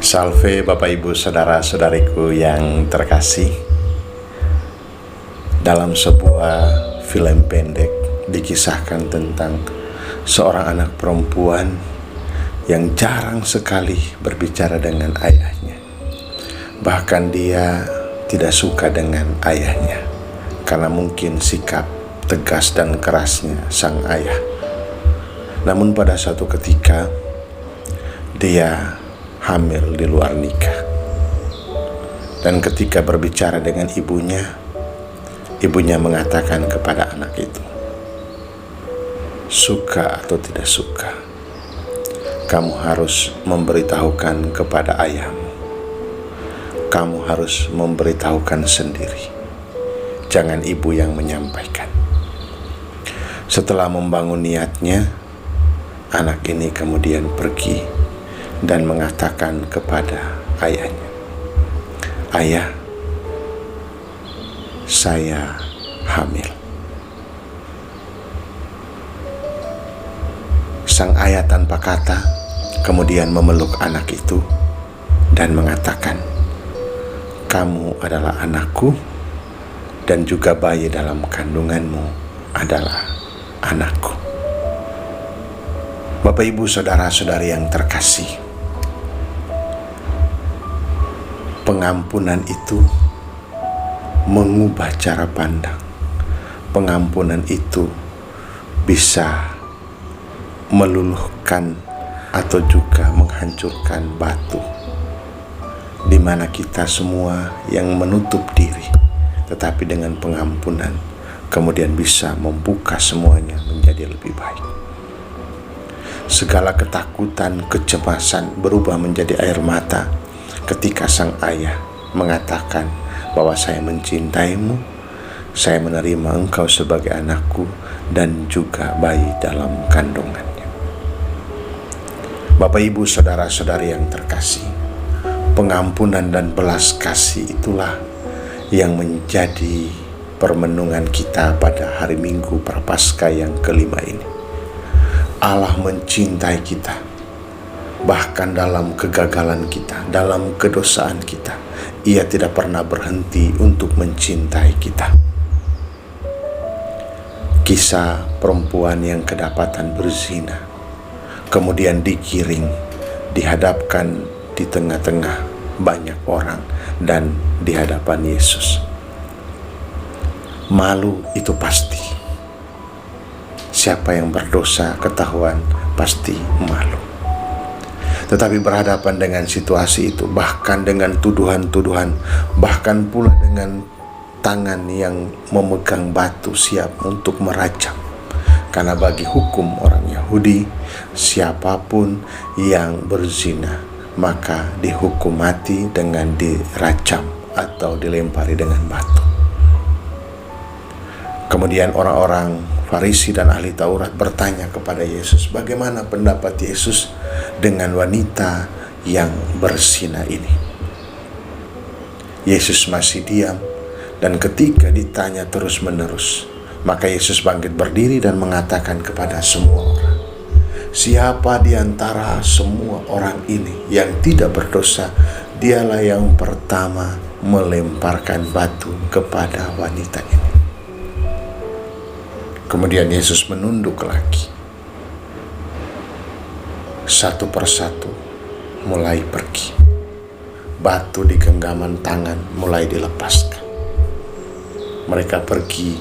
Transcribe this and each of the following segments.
Salve Bapak Ibu Saudara-saudariku yang terkasih. Dalam sebuah film pendek dikisahkan tentang seorang anak perempuan yang jarang sekali berbicara dengan ayahnya. Bahkan dia tidak suka dengan ayahnya karena mungkin sikap tegas dan kerasnya sang ayah. Namun pada suatu ketika dia hamil di luar nikah. Dan ketika berbicara dengan ibunya mengatakan kepada anak itu, suka atau tidak suka, kamu harus memberitahukan kepada ayahmu. Kamu harus memberitahukan sendiri. Jangan ibu yang menyampaikan. Setelah membangun niatnya, anak ini kemudian pergi dan mengatakan kepada ayahnya, "Ayah, saya hamil." Sang ayah tanpa kata kemudian memeluk anak itu dan mengatakan, "Kamu adalah anakku dan juga bayi dalam kandunganmu adalah anakku." Bapak Ibu Saudara-saudari yang terkasih, pengampunan itu mengubah cara pandang. Pengampunan itu bisa meluluhkan atau juga menghancurkan batu, di mana kita semua yang menutup diri, tetapi dengan pengampunan kemudian bisa membuka semuanya menjadi lebih baik. Segala ketakutan, kecemasan berubah menjadi air mata ketika sang ayah mengatakan bahwa saya mencintaimu, saya menerima engkau sebagai anakku dan juga bayi dalam kandungannya. Bapak Ibu Saudara-saudari yang terkasih, pengampunan dan belas kasih itulah yang menjadi permenungan kita pada hari Minggu Prapaskah yang kelima ini. Allah mencintai kita, bahkan dalam kegagalan kita, dalam kedosaan kita, Ia tidak pernah berhenti untuk mencintai kita. Kisah perempuan yang kedapatan berzina, kemudian digiring, dihadapkan di tengah-tengah banyak orang dan di hadapan Yesus. Malu itu pasti. Siapa yang berdosa ketahuan pasti malu. Tetapi berhadapan dengan situasi itu, bahkan dengan tuduhan-tuduhan, bahkan pula dengan tangan yang memegang batu siap untuk merajam. Karena bagi hukum orang Yahudi, siapapun yang berzina maka dihukum mati dengan dirajam atau dilempari dengan batu. Kemudian orang-orang Farisi dan ahli Taurat bertanya kepada Yesus, bagaimana pendapat Yesus dengan wanita yang berzina ini? Yesus masih diam, dan ketika ditanya terus-menerus, maka Yesus bangkit berdiri dan mengatakan kepada semua orang, siapa di antara semua orang ini yang tidak berdosa, dialah yang pertama melemparkan batu kepada wanita ini. Kemudian Yesus menunduk lagi. Satu persatu mulai pergi. Batu di genggaman tangan mulai dilepaskan. Mereka pergi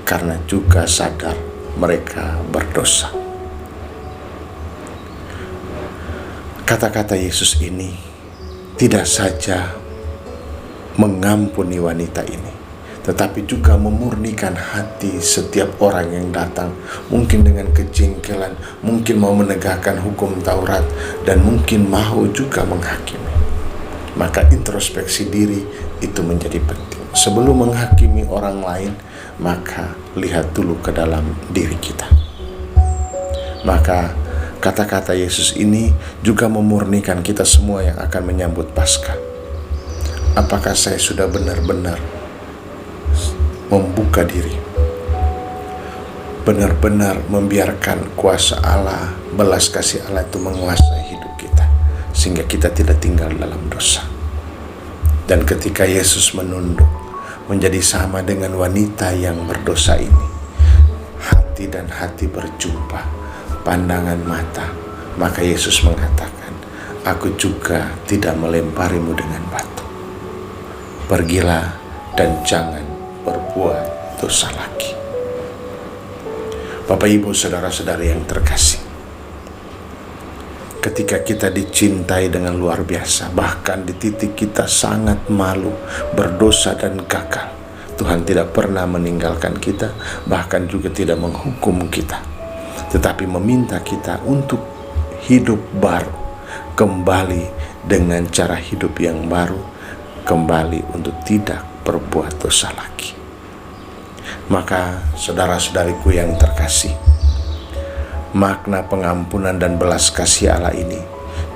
karena juga sadar mereka berdosa. Kata-kata Yesus ini tidak saja mengampuni wanita ini, tetapi juga memurnikan hati setiap orang yang datang, mungkin dengan kejengkelan, mungkin mau menegakkan hukum Taurat, dan mungkin mau juga menghakimi. Maka introspeksi diri itu menjadi penting. Sebelum menghakimi orang lain, maka lihat dulu ke dalam diri kita. Maka kata-kata Yesus ini juga memurnikan kita semua yang akan menyambut Paskah. Apakah saya sudah benar-benar membuka diri, benar-benar membiarkan kuasa Allah, belas kasih Allah itu menguasai hidup kita, sehingga kita tidak tinggal dalam dosa. Dan ketika Yesus menunduk menjadi sama dengan wanita yang berdosa ini, hati dan hati berjumpa, pandangan mata, maka Yesus mengatakan, aku juga tidak melemparimu dengan batu. Pergilah dan jangan berbuat dosa lagi. Bapak, Ibu, saudara-saudari yang terkasih, ketika kita dicintai dengan luar biasa, bahkan di titik kita sangat malu, berdosa dan gagal, Tuhan tidak pernah meninggalkan kita, bahkan juga tidak menghukum kita, tetapi meminta kita untuk hidup baru, kembali dengan cara hidup yang baru, kembali untuk tidak berbuat dosa lagi. Maka saudara-saudariku yang terkasih, makna pengampunan dan belas kasih Allah ini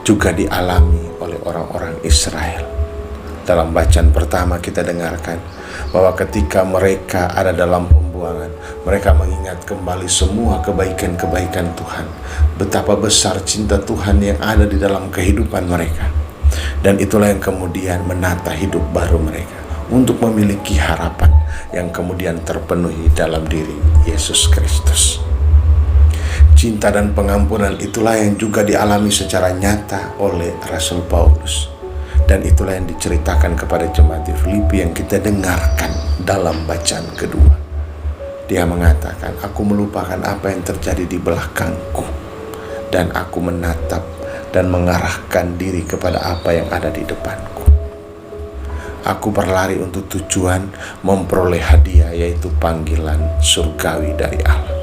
juga dialami oleh orang-orang Israel. Dalam bacaan pertama kita dengarkan bahwa ketika mereka ada dalam pembuangan, mereka mengingat kembali semua kebaikan-kebaikan Tuhan, betapa besar cinta Tuhan yang ada di dalam kehidupan mereka. Dan itulah yang kemudian menata hidup baru mereka untuk memiliki harapan yang kemudian terpenuhi dalam diri Yesus Kristus. Cinta dan pengampunan itulah yang juga dialami secara nyata oleh Rasul Paulus. Dan itulah yang diceritakan kepada jemaat di Filipi yang kita dengarkan dalam bacaan kedua. Dia mengatakan, aku melupakan apa yang terjadi di belakangku, dan aku menatap dan mengarahkan diri kepada apa yang ada di depanku. Aku berlari untuk tujuan memperoleh hadiah, yaitu panggilan surgawi dari Allah.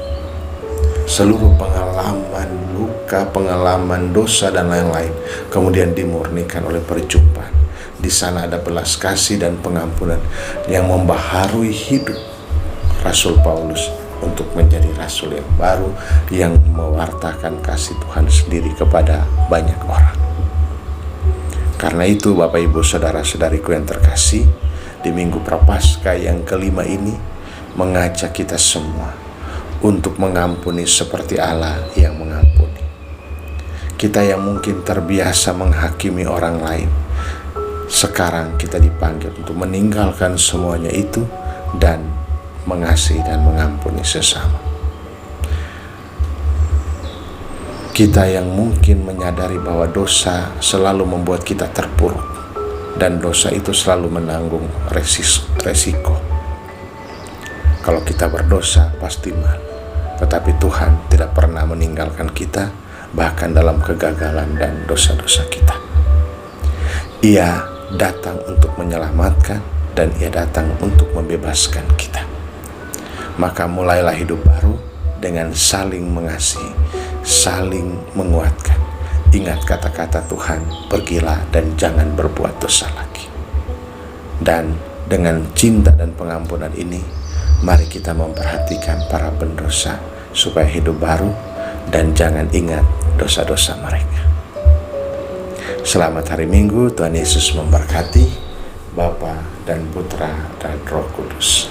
Seluruh pengalaman luka, pengalaman dosa dan lain-lain kemudian dimurnikan oleh perjumpaan. Di sana ada belas kasih dan pengampunan yang membaharui hidup Rasul Paulus untuk menjadi rasul yang baru, yang mewartakan kasih Tuhan sendiri kepada banyak orang. Karena itu Bapak, Ibu, saudara-saudariku yang terkasih, di Minggu Prapaskah yang kelima ini mengajak kita semua untuk mengampuni seperti Allah yang mengampuni. Kita yang mungkin terbiasa menghakimi orang lain, sekarang kita dipanggil untuk meninggalkan semuanya itu dan mengasihi dan mengampuni sesama. Kita yang mungkin menyadari bahwa dosa selalu membuat kita terpuruk dan dosa itu selalu menanggung resiko. Kalau kita berdosa pasti malu, tetapi Tuhan tidak pernah meninggalkan kita, bahkan dalam kegagalan dan dosa-dosa kita. Ia datang untuk menyelamatkan dan Ia datang untuk membebaskan kita. Maka mulailah hidup baru dengan saling mengasihi, saling menguatkan. Ingat kata-kata Tuhan, pergilah dan jangan berbuat dosa lagi. Dan dengan cinta dan pengampunan ini, mari kita memperhatikan para pendosa supaya hidup baru dan jangan ingat dosa-dosa mereka. Selamat hari Minggu, Tuhan Yesus memberkati, Bapa dan Putra dan Roh Kudus.